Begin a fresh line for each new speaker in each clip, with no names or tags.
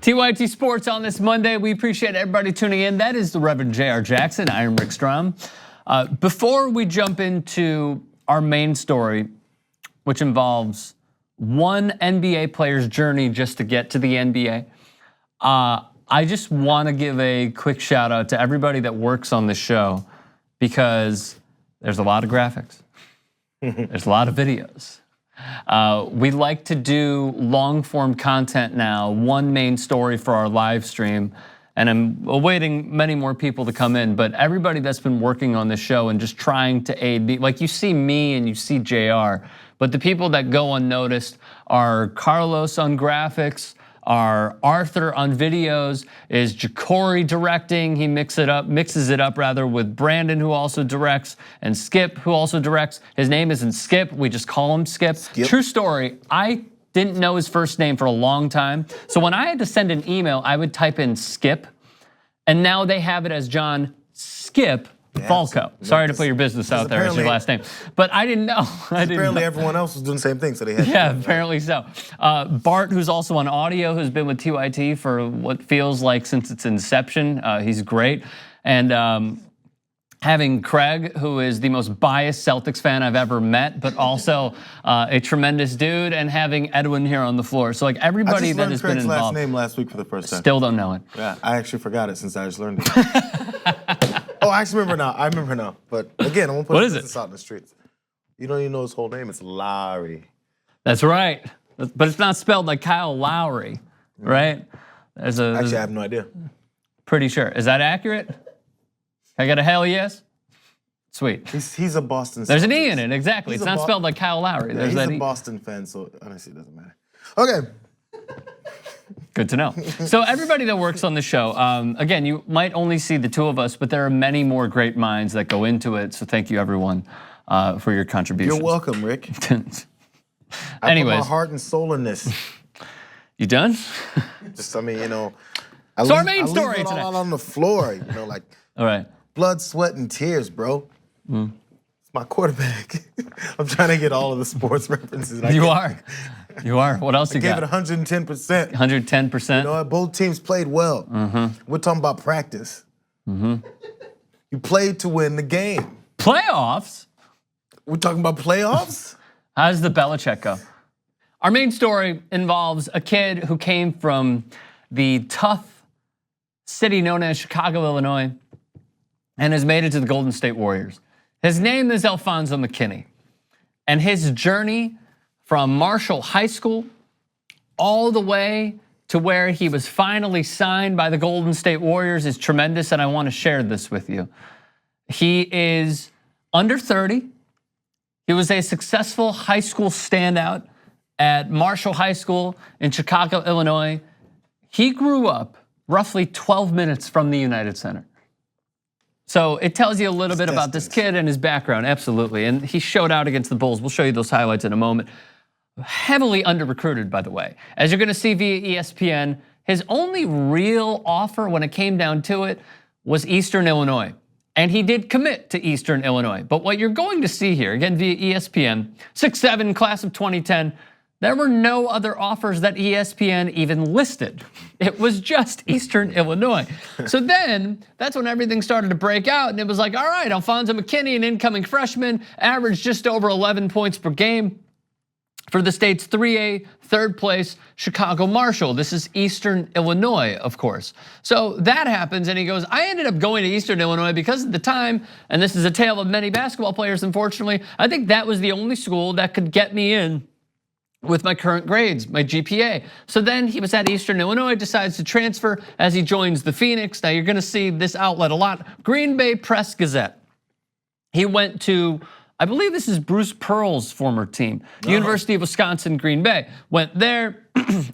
TYT Sports on this Monday. We appreciate everybody tuning in. That is the Reverend Jayar Jackson. I am Rick Strom. Before we jump into our main story, which involves one NBA player's journey just to get to the NBA, I just want to give a quick shout out to everybody that works on the show, because there's a lot of graphics. There's a lot of videos. We like to do long form content now, one main story for our live stream, and I'm awaiting many more people to come in, but everybody that's been working on this show and just trying to aid, like you see me and you see JR, but the people that go unnoticed are Carlos on graphics, our Arthur on videos, is Ja'Cory directing. He mixes it up with Brandon, who also directs, and Skip, who also directs. His name isn't Skip, we just call him Skip. True story, I didn't know his first name for a long time. So when I had to send an email, I would type in Skip, and now they have it as John Skip Falco. Sorry to put your business out there as your last name, but I didn't know.
Apparently everyone else was doing the same thing, so they had.
Yeah, apparently so. Bart, who's also on audio, who's been with TYT for what feels like since its inception. He's great, and having Craig, who is the most biased Celtics fan I've ever met, but also a tremendous dude, and having Edwin here on the floor. So like everybody that has been involved.
I just learned Craig's last name last week for the first time.
Still don't know it.
Yeah, I actually forgot it since I just learned it. Oh, I actually remember now. I remember now. But again, I won't put this out in the streets. You don't even know his whole name. It's Lowry.
That's right. But it's not spelled like Kyle Lowry, right?
Actually, I have no idea.
Pretty sure. Is that accurate? I got a hell yes? Sweet.
He's a Boston.
There's an E in it, exactly. It's not spelled like Kyle Lowry.
Yeah, he's a Boston fan, so honestly, it doesn't matter. Okay.
Good to know. So everybody that works on the show, again, you might only see the two of us, but there are many more great minds that go into it. So thank you, everyone, for your contributions.
You're welcome, Rick.
Anyways,
I put my heart and soul in this.
You done?
Just, I mean, you know.
So our main story
tonight.
All
out on the floor, you know, like.
All right.
Blood, sweat, and tears, bro. It's my quarterback. I'm trying to get all of the sports references.
You are. What else you got?
I gave it 110%.
110%.
You know what? Both teams played well. We're talking about practice. You played to win the game.
Playoffs?
We're talking about playoffs?
How does the Belichick go? Our main story involves a kid who came from the tough city known as Chicago, Illinois, and has made it to the Golden State Warriors. His name is Alfonzo McKinnie, and his journey from Marshall High School all the way to where he was finally signed by the Golden State Warriors is tremendous, and I want to share this with you. He is under 30. He was a successful high school standout at Marshall High School in Chicago, Illinois. He grew up roughly 12 minutes from the United Center. So it tells you a little bit about this kid and his background, absolutely. And he showed out against the Bulls. We'll show you those highlights in a moment. Heavily under-recruited, by the way. As you're gonna see via ESPN, his only real offer when it came down to it was Eastern Illinois. And he did commit to Eastern Illinois. But what you're going to see here, again via ESPN, 6'7", class of 2010, there were no other offers that ESPN even listed. It was just Eastern Illinois. So then, that's when everything started to break out, and it was like, all right, Alfonzo McKinnie, an incoming freshman, averaged just over 11 points per game for the state's 3A, third place, Chicago Marshall. This is Eastern Illinois, of course. So that happens, and he goes, I ended up going to Eastern Illinois because at the time, and this is a tale of many basketball players, unfortunately, I think that was the only school that could get me in with my current grades, my GPA. So then he was at Eastern Illinois, decides to transfer as he joins the Phoenix. Now you're gonna see this outlet a lot. Green Bay Press Gazette. He went to, I believe this is Bruce Pearl's former team, University of Wisconsin, Green Bay. Went there,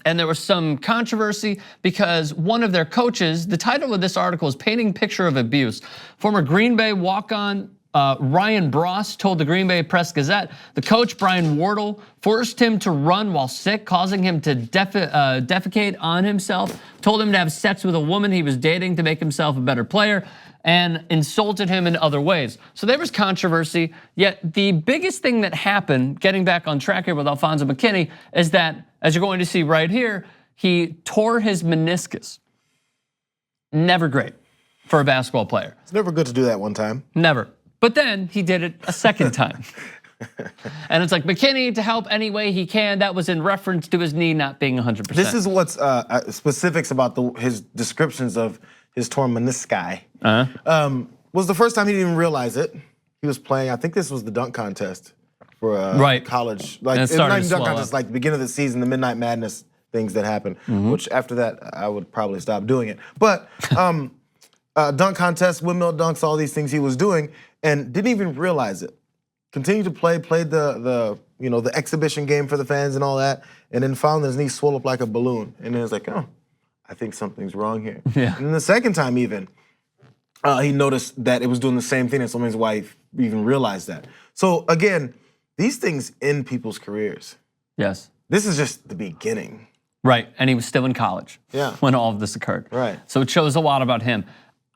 and there was some controversy because one of their coaches, the title of this article is Painting Picture of Abuse. Former Green Bay walk-on Ryan Bross told the Green Bay Press Gazette, the coach, Brian Wardle, forced him to run while sick, causing him to defecate on himself, told him to have sex with a woman he was dating to make himself a better player, and insulted him in other ways. So there was controversy, yet the biggest thing that happened, getting back on track here with Alfonzo McKinnie, is that, as you're going to see right here, he tore his meniscus. Never great for a basketball player.
It's never good to do that one time.
Never. But then he did it a second time. And it's like, McKinnie, to help any way he can, that was in reference to his knee not being 100%.
This is what's specifics about his descriptions of his torn menisci. Was the first time he didn't even realize it. He was playing, I think this was the dunk contest for college. Like, it's not even dunk contest, like the beginning of the season, the Midnight Madness things that happen, which after that, I would probably stop doing it. But dunk contest, windmill dunks, all these things he was doing, and didn't even realize it. Continued to play, played the exhibition game for the fans and all that, and then found his knee swell up like a balloon. And then it's like, oh, I think something's wrong here.
Yeah.
And then the second time even, he noticed that it was doing the same thing, and so his wife even realized that. So again, these things end people's careers.
Yes.
This is just the beginning.
Right, and he was still in college when all of this occurred.
Right.
So it shows a lot about him.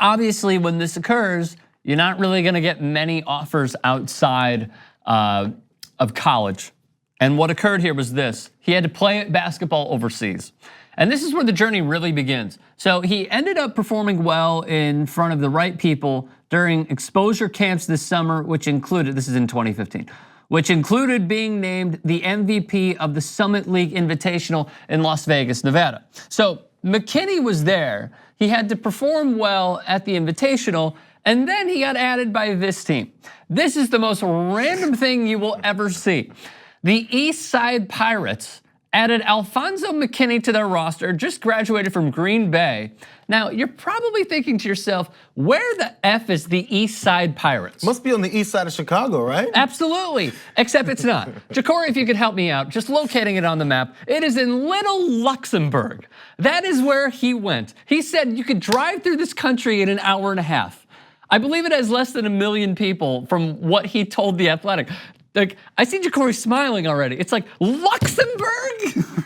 Obviously, when this occurs, you're not really gonna get many offers outside of college. And what occurred here was this. He had to play basketball overseas. And this is where the journey really begins. So he ended up performing well in front of the right people during exposure camps this summer, which included, this is in 2015, which included being named the MVP of the Summit League Invitational in Las Vegas, Nevada. So McKinnie was there. He had to perform well at the Invitational, and then he got added by this team. This is the most random thing you will ever see. The East Side Pirates added Alfonzo McKinnie to their roster, just graduated from Green Bay. Now, you're probably thinking to yourself, where the F is the East Side Pirates?
Must be on the east side of Chicago, right?
Absolutely, except it's not. Ja'Cory, if you could help me out, just locating it on the map. It is in Little Luxembourg. That is where he went. He said you could drive through this country in an hour and a half. I believe it has less than 1 million people from what he told The Athletic. Like, I see Ja'Cory smiling already. It's like, Luxembourg?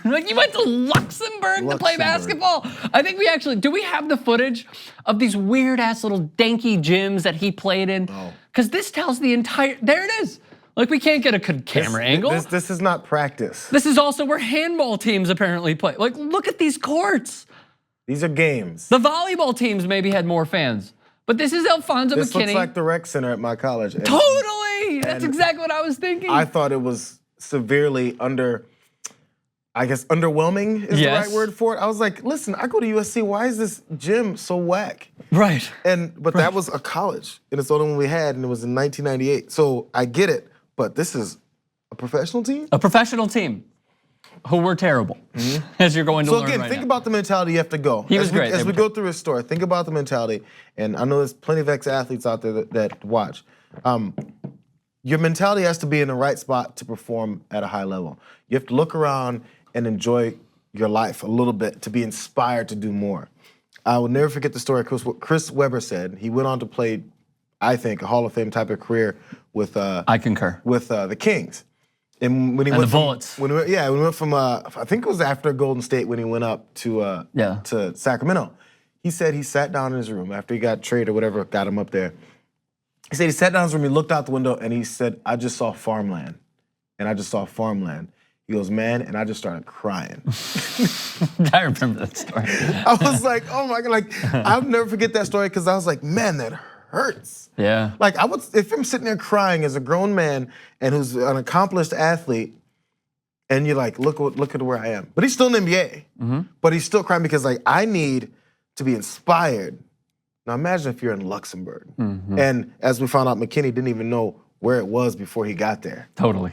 Like, you went to Luxembourg to play basketball? I think we actually, do we have the footage of these weird ass little danky gyms that he played in?
No.
Because this tells the entire, there it is. Like, we can't get a good camera angle.
This is not practice.
This is also where handball teams apparently play. Like, look at these courts.
These are games.
The volleyball teams maybe had more fans. But this is Alfonzo McKinnie.
This looks like the rec center at my college.
Totally! That's exactly what I was thinking.
I thought it was severely underwhelming is the right word for it. I was like, listen, I go to USC, why is this gym so whack?
Right.
But that was a college, and it's the only one we had, and it was in 1998. So I get it, but this is a professional team?
A professional team who were terrible, as you're going to learn right now.
So again, think about the mentality you have to go.
He was great.
As we go through his story, think about the mentality, and I know there's plenty of ex-athletes out there that watch. Your mentality has to be in the right spot to perform at a high level. You have to look around and enjoy your life a little bit to be inspired to do more. I will never forget the story what Chris Webber said. He went on to play, I think, a Hall of Fame type of career with
I concur.
With the Kings. And when he went
the Bullets.
When we went from I think it was after Golden State when he went up to Sacramento. He said he sat down in his room after he got traded or whatever got him up there. He said he sat down in his room, he looked out the window, and he said, I just saw farmland. And I just saw farmland. He goes, man, and I just started crying.
I remember that story.
I was like, oh my God, like, I'll never forget that story because I was like, man, that hurts.
Yeah.
Like, if I'm sitting there crying as a grown man and who's an accomplished athlete, and you're like, look at where I am. But he's still in the NBA. But he's still crying because like, I need to be inspired. Now imagine if you're in Luxembourg. And as we found out, McKinnie didn't even know where it was before he got there.
Totally.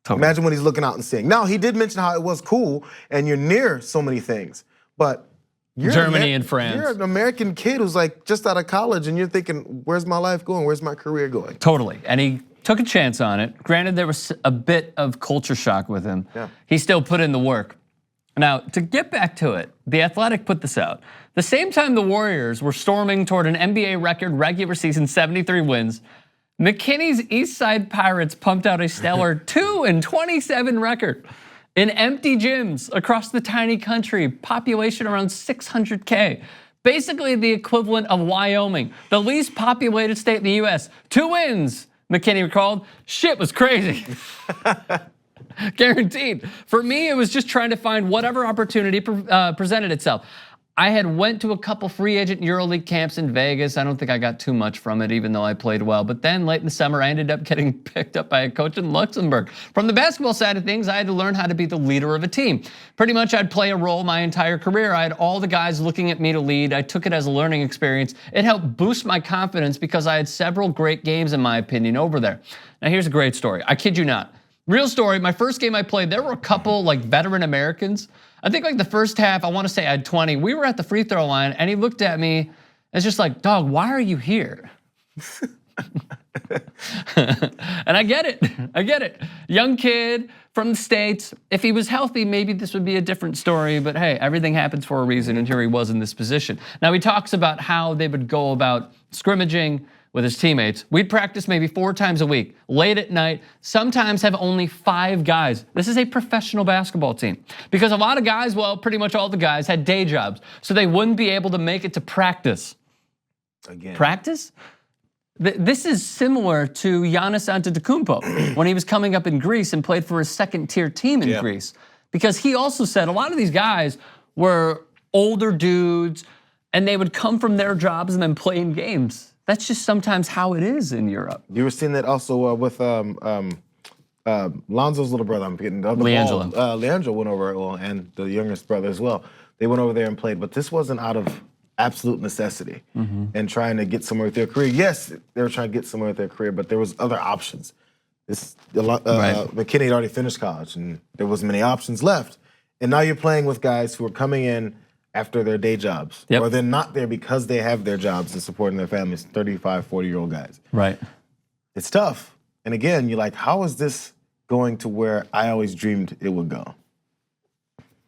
Imagine when he's looking out and seeing. Now, he did mention how it was cool and you're near so many things, but you're
Germany and France.
You're an American kid who's like just out of college and you're thinking, where's my life going? Where's my career going?
Totally, and he took a chance on it. Granted, there was a bit of culture shock with him.
Yeah.
He still put in the work. Now, to get back to it, The Athletic put this out. The same time the Warriors were storming toward an NBA record regular season 73 wins, McKinnie's East Side Pirates pumped out a stellar 2-27 record in empty gyms across the tiny country, population around 600K. Basically the equivalent of Wyoming, the least populated state in the US. 2 wins, McKinnie recalled. Shit was crazy. Guaranteed. For me, it was just trying to find whatever opportunity presented itself. I had went to a couple free agent EuroLeague camps in Vegas. I don't think I got too much from it, even though I played well. But then late in the summer, I ended up getting picked up by a coach in Luxembourg. From the basketball side of things, I had to learn how to be the leader of a team. Pretty much I'd play a role my entire career. I had all the guys looking at me to lead. I took it as a learning experience. It helped boost my confidence because I had several great games, in my opinion, over there. Now here's a great story. I kid you not. Real story, my first game I played, there were a couple like veteran Americans. I think like the first half, I wanna say I had 20. We were at the free throw line and he looked at me and just like, dog, why are you here? And I get it. Young kid from the States. If he was healthy, maybe this would be a different story, but hey, everything happens for a reason and here he was in this position. Now he talks about how they would go about scrimmaging with his teammates. We'd practice maybe 4 times a week, late at night, sometimes have only 5 guys. This is a professional basketball team. Because a lot of guys, well, pretty much all the guys had day jobs, so they wouldn't be able to make it to practice.
Again.
Practice? This is similar to Giannis Antetokounmpo when he was coming up in Greece and played for a second-tier team in Greece. Because he also said a lot of these guys were older dudes and they would come from their jobs and then play in games. That's just sometimes how it is in Europe.
You were seeing that also with Lonzo's little brother. I'm getting the other
Leandro.
Leandro went over, and the youngest brother as well. They went over there and played, but this wasn't out of absolute necessity and trying to get somewhere with their career. Yes, they were trying to get somewhere with their career, but there was other options. McKinnie had already finished college, and there wasn't many options left. And now you're playing with guys who are coming in after their day jobs, or they're not there because they have their jobs and supporting their families, 35, 40-year-old guys.
Right.
It's tough. And again, you're like, how is this going to where I always dreamed it would go?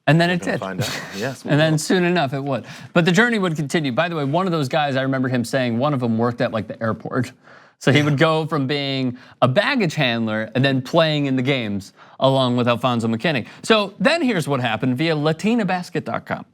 And then it did.
Find out. Yes.
And then soon enough it would. But the journey would continue. By the way, one of those guys, I remember him saying, one of them worked at like the airport. So he would go from being a baggage handler and then playing in the games along with Alfonzo McKinnie. So then here's what happened via latinabasket.com.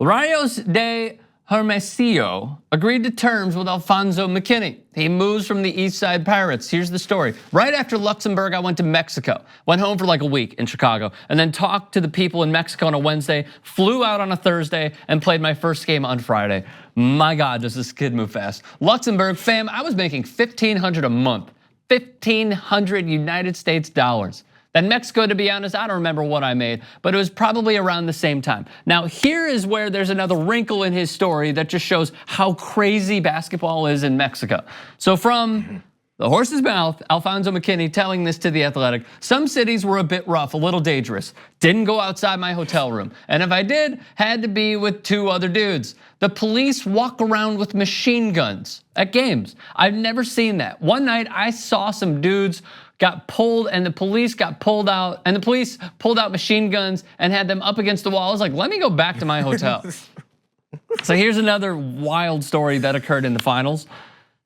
Rayos de Hermosillo agreed to terms with Alfonzo McKinnie. He moves from the East Side Pirates. Here's the story. Right after Luxembourg, I went to Mexico. Went home for like a week in Chicago and then talked to the people in Mexico on a Wednesday, flew out on a Thursday and played my first game on Friday. My God, does this kid move fast. Luxembourg, fam, I was making $1,500 a month. 1,500 United States dollars. Then Mexico, to be honest, I don't remember what I made, but it was probably around the same time. Now, here is where there's another wrinkle in his story that just shows how crazy basketball is in Mexico. So from the horse's mouth, Alfonzo McKinnie telling this to The Athletic, some cities were a bit rough, a little dangerous. Didn't go outside my hotel room. And if I did, had to be with 2 other dudes. The police walk around with machine guns at games. I've never seen that. One night I saw some dudes got pulled and the police got pulled out and the police pulled out machine guns and had them up against the wall. I was like, let me go back to my hotel. So here's another wild story that occurred in the finals.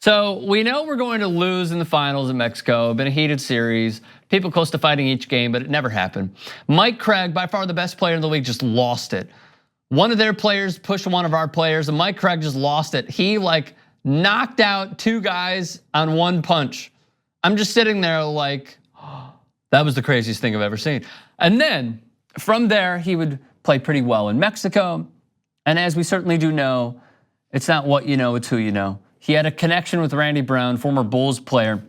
So we know we're going to lose in the finals in Mexico. Been a heated series. People close to fighting each game, but it never happened. Mike Craig, by far the best player in the league, just lost it. One of their players pushed one of our players and Mike Craig just lost it. He like knocked out 2 guys on 1 punch. I'm just sitting there like, oh, that was the craziest thing I've ever seen. And then from there, he would play pretty well in Mexico. And as we certainly do know, it's not what you know, it's who you know. He had a connection with Randy Brown, former Bulls player.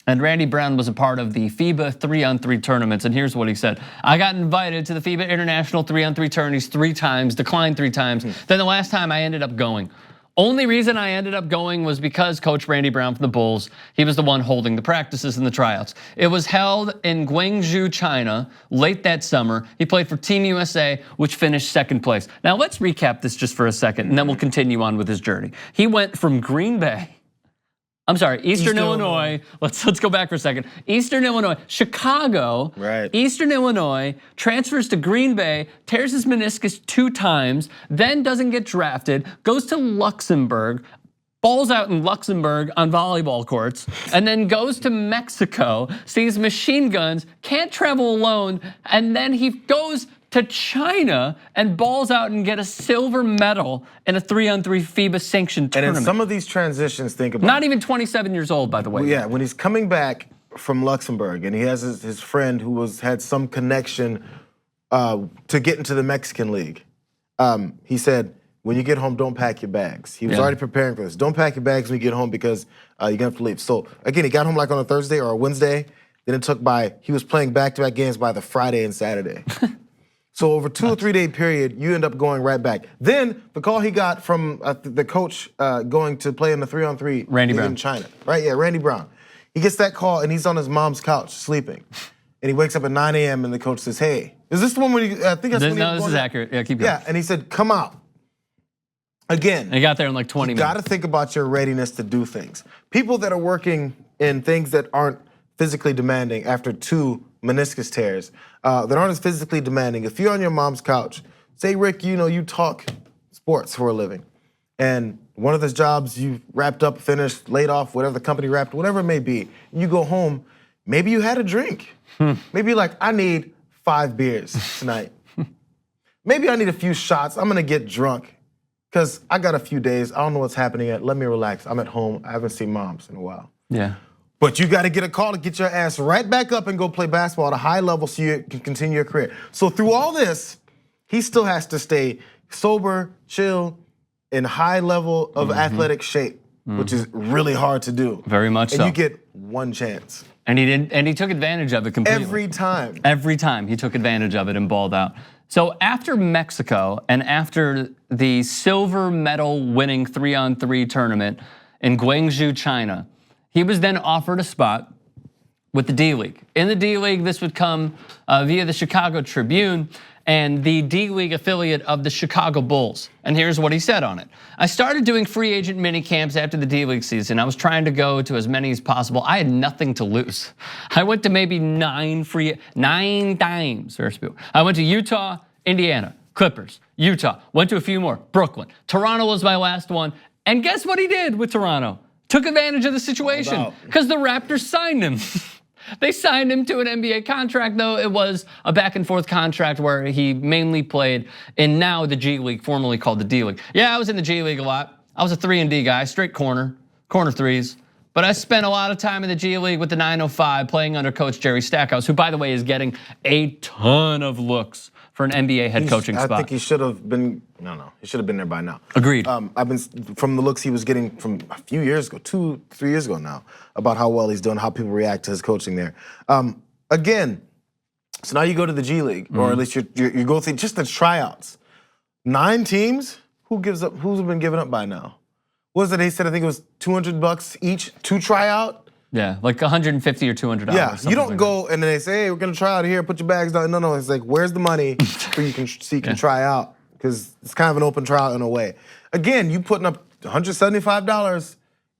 And Randy Brown was a part of the FIBA 3-on-3 tournaments. And here's what he said. I got invited to the FIBA International 3-on-3 tourneys 3 times, declined 3 times. Then the last time I ended up going. Only reason I ended up going was because Coach Randy Brown from the Bulls, he was the one holding the practices and the tryouts. It was held in Guangzhou, China, late that summer. He played for Team USA, which finished 2nd place. Now let's recap this just for a second, and then we'll continue on with his journey. He went from Green Bay, Eastern Illinois. Let's go back for a second. Eastern Illinois, Chicago, Eastern Illinois, transfers to Green Bay, tears his meniscus 2 times, then doesn't get drafted, goes to Luxembourg, balls out in Luxembourg on volleyball courts, and then goes to Mexico, sees machine guns, can't travel alone, and then he goes to China and balls out and get a silver medal in a 3-on-3 FIBA sanctioned tournament.
And in some of these transitions, think about
not even 27 years old, by the way.
Yeah, when he's coming back from Luxembourg, and he has his friend who had some connection to get into the Mexican League. He said, when you get home, don't pack your bags. He was already preparing for this. Don't pack your bags when you get home because you're gonna have to leave. So again, he got home like on a Thursday or a Wednesday. Then he was playing back-to-back games by the Friday and Saturday. So over 2 or 3 day period, you end up going right back. Then the call he got from the coach going to play in the 3-on-3
Randy Brown
in China, right? Yeah, Randy Brown. He gets that call and he's on his mom's couch sleeping. And he wakes up at 9 a.m. and the coach says, hey, is this the one when I think that's when
this is accurate. Yeah, keep going.
Yeah, and he said, come out. Again,
and he got there in like 20 minutes.
You gotta think about your readiness to do things. People that are working in things that aren't physically demanding after 2 meniscus tears, that aren't as physically demanding. If you're on your mom's couch, say, Rick, you talk sports for a living, and one of those jobs you wrapped up, finished, laid off, whatever the company wrapped, whatever it may be, you go home, maybe you had a drink. Maybe you're like, I need 5 beers tonight. Maybe I need a few shots, I'm gonna get drunk, because I got a few days, I don't know what's happening yet, let me relax, I'm at home, I haven't seen moms in a while.
Yeah.
But you gotta get a call to get your ass right back up and go play basketball at a high level so you can continue your career. So through all this, he still has to stay sober, chill, in high level of athletic shape, which is really hard to do.
Very much so.
And you get one chance.
And he took advantage of it completely.
Every time.
Every time he took advantage of it and balled out. So after Mexico and after the silver medal winning 3-on-3 tournament in Guangzhou, China, he was then offered a spot with the D-League. In the D-League, this would come via the Chicago Tribune and the D-League affiliate of the Chicago Bulls. And here's what he said on it. I started doing free agent mini camps after the D-League season. I was trying to go to as many as possible. I had nothing to lose. I went to maybe 9 times. I went to Utah, Indiana, Clippers, Utah. Went to a few more, Brooklyn. Toronto was my last one. And guess what he did with Toronto? Took advantage of the situation because the Raptors signed him. They signed him to an NBA contract, though it was a back and forth contract where he mainly played in now the G League, formerly called the D League. Yeah, I was in the G League a lot. I was a 3-and-D guy, straight corner threes. But I spent a lot of time in the G League with the 905 playing under coach Jerry Stackhouse, who by the way is getting a ton of looks for an NBA head coaching spot.
I think he should have been, he should have been there by now.
Agreed.
I've been, from the looks he was getting from a few years ago, 2-3 years ago now, about how well he's doing, how people react to his coaching there. Again, so now you go to the G League, or at least you go through just the tryouts. 9 teams, who's been given up by now? What was it, they said, I think it was $200 each to try out?
Yeah, like $150 or $200.
Yeah, you don't go and then they say, hey, we're gonna try out here, put your bags down. No, it's like, where's the money so you can try out? Because it's kind of an open trial in a way. Again, you putting up $175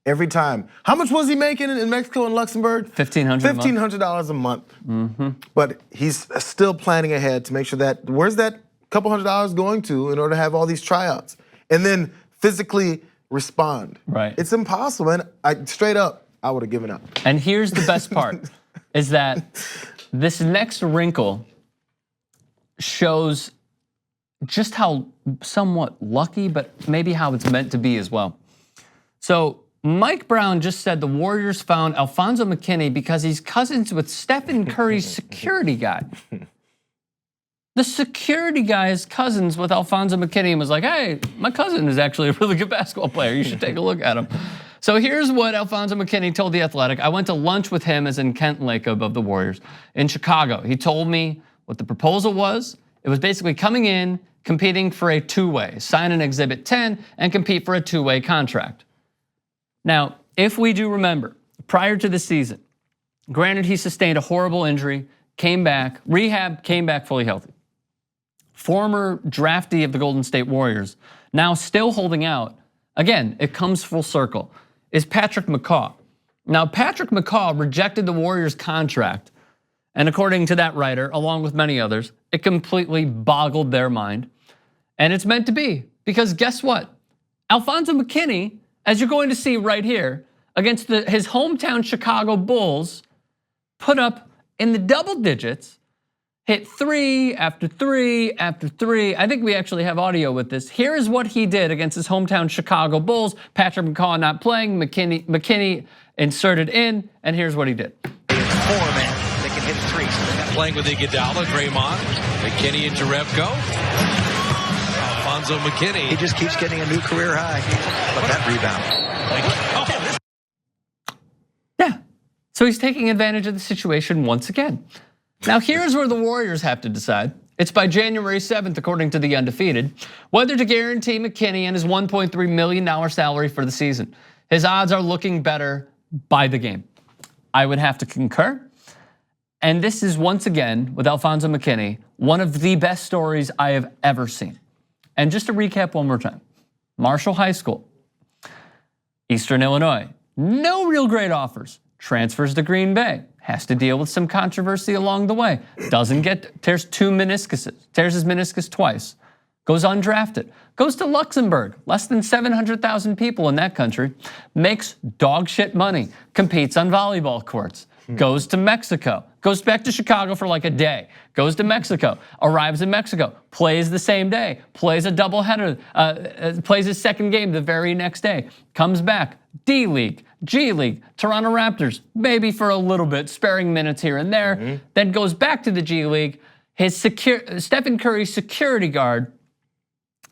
every time. How much was he making in Mexico and Luxembourg?
$1,500
a month. But he's still planning ahead to make sure that, where's that couple $100 going to in order to have all these tryouts? And then physically respond.
Right.
It's impossible, and straight up, I would have given up.
And here's the best part, is that this next wrinkle shows just how somewhat lucky, but maybe how it's meant to be as well. So Mike Brown just said the Warriors found Alfonzo McKinnie because he's cousins with Stephen Curry's security guy. The security guy is cousins with Alfonzo McKinnie and was like, hey, my cousin is actually a really good basketball player. You should take a look at him. So here's what Alfonzo McKinnie told The Athletic. I went to lunch with him, as in Kent Lacob of the Warriors, in Chicago. He told me what the proposal was. It was basically coming in, competing for a 2-way, sign an Exhibit 10, and compete for a 2-way contract. Now, if we do remember, prior to the season, granted he sustained a horrible injury, came back, rehab, came back fully healthy. Former draftee of the Golden State Warriors, now still holding out. Again, it comes full circle. Is Patrick McCaw. Now, Patrick McCaw rejected the Warriors' contract, and according to that writer, along with many others, it completely boggled their mind. And it's meant to be, because guess what? Alfonzo McKinnie, as you're going to see right here, against his hometown Chicago Bulls, put up in the double digits, hit 3 after 3 after 3. I think we actually have audio with this. Here is what he did against his hometown Chicago Bulls. Patrick McCaw not playing, McKinnie inserted in, and here's what he did.
man, they can hit a three. So they got
Playing with Iguodala, Draymond, McKinney and Jerebko. Alfonzo McKinnie.
He just keeps getting a new career high. But that rebound.
Yeah. So he's taking advantage of the situation once again. Now here's where the Warriors have to decide. It's by January 7th, according to the Undefeated, whether to guarantee McKinney and his $1.3 million salary for the season. His odds are looking better by the game. I would have to concur. And this is once again, with Alfonzo McKinnie, one of the best stories I have ever seen. And just to recap one more time, Marshall High School, Eastern Illinois, no real great offers. Transfers to Green Bay, has to deal with some controversy along the way. Tears his meniscus twice. Goes undrafted. Goes to Luxembourg, less than 700,000 people in that country. Makes dog shit money. Competes on volleyball courts. Goes to Mexico. Goes back to Chicago for like a day. Goes to Mexico. Arrives in Mexico. Plays the same day. Plays a doubleheader. Plays his second game the very next day. Comes back. D-League, G-League, Toronto Raptors, maybe for a little bit, sparing minutes here and there. Then goes back to the G-League. His Stephen Curry's security guard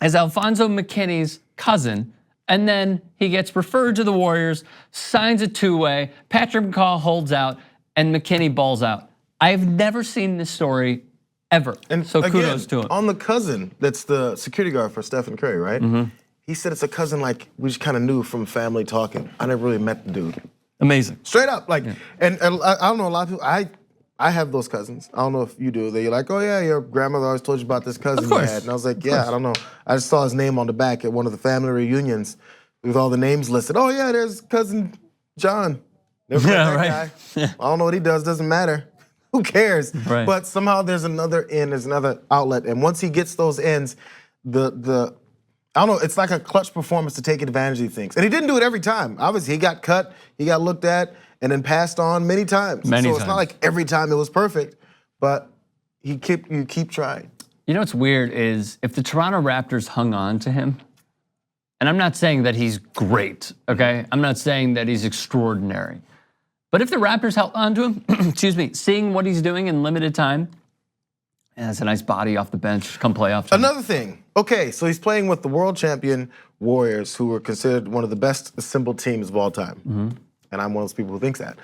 is Alfonzo McKinnie's cousin. And then he gets referred to the Warriors, signs a two-way, Patrick McCaw holds out, and McKinnie balls out. I've never seen this story ever. And so again, kudos to him.
On the cousin that's the security guard for Stephen Curry, right? He said it's a cousin like we just kind of knew from family talking. I never really met the dude.
Amazing.
Straight up, like, and I don't know, a lot of people, I have those cousins. I don't know if you do. They're like, oh yeah, your grandmother always told you about this cousin you had. And I was like, yeah, I don't know. I just saw his name on the back at one of the family reunions with all the names listed. Oh yeah, there's cousin John. Never met that guy. I don't know what he does, doesn't matter. Who cares? But somehow there's another end, there's another outlet. And once he gets those ends, I don't know, it's like a clutch performance to take advantage of things. And he didn't do it every time. Obviously, he got cut, he got looked at, and then passed on many times. So it's not like every time it was perfect, but you keep trying.
You know what's weird is if the Toronto Raptors hung on to him, and I'm not saying that he's great, okay? I'm not saying that he's extraordinary. But if the Raptors held on to him, excuse me, seeing what he's doing in limited time, and that's a nice body off the bench come playoff time.
Another thing, okay, so he's playing with the world champion Warriors, who were considered one of the best assembled teams of all time. And I'm one of those people who thinks that.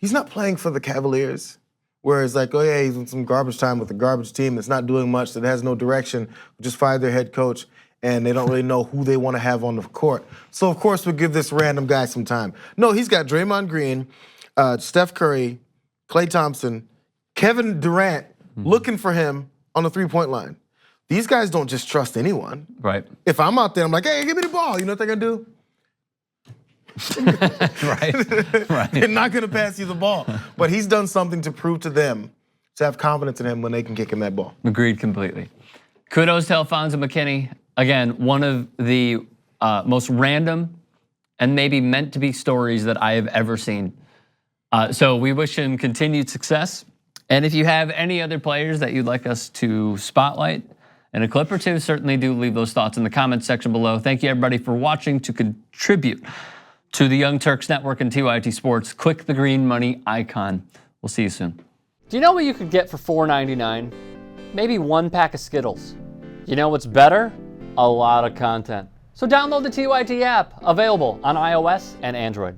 He's not playing for the Cavaliers, where it's like, oh yeah, he's in some garbage time with a garbage team that's not doing much, that has no direction, just fired their head coach, and they don't really know who they want to have on the court. So of course we'll give this random guy some time. No, he's got Draymond Green, Steph Curry, Klay Thompson, Kevin Durant looking for him on the three-point line. These guys don't just trust anyone.
Right.
If I'm out there, I'm like, hey, give me the ball. You know what they're gonna do?
Right.
They're not gonna pass you the ball. But he's done something to prove to them to have confidence in him when they can kick him that ball.
Agreed completely. Kudos to Alfonzo McKinnie. Again, one of the most random and maybe meant to be stories that I have ever seen. So we wish him continued success. And if you have any other players that you'd like us to spotlight in a clip or two, certainly do leave those thoughts in the comments section below. Thank you everybody for watching. To contribute to the Young Turks Network and TYT Sports, click the green money icon. We'll see you soon. Do you know what you could get for $4.99? Maybe one pack of Skittles. You know what's better? A lot of content. So download the TYT app, available on iOS and Android.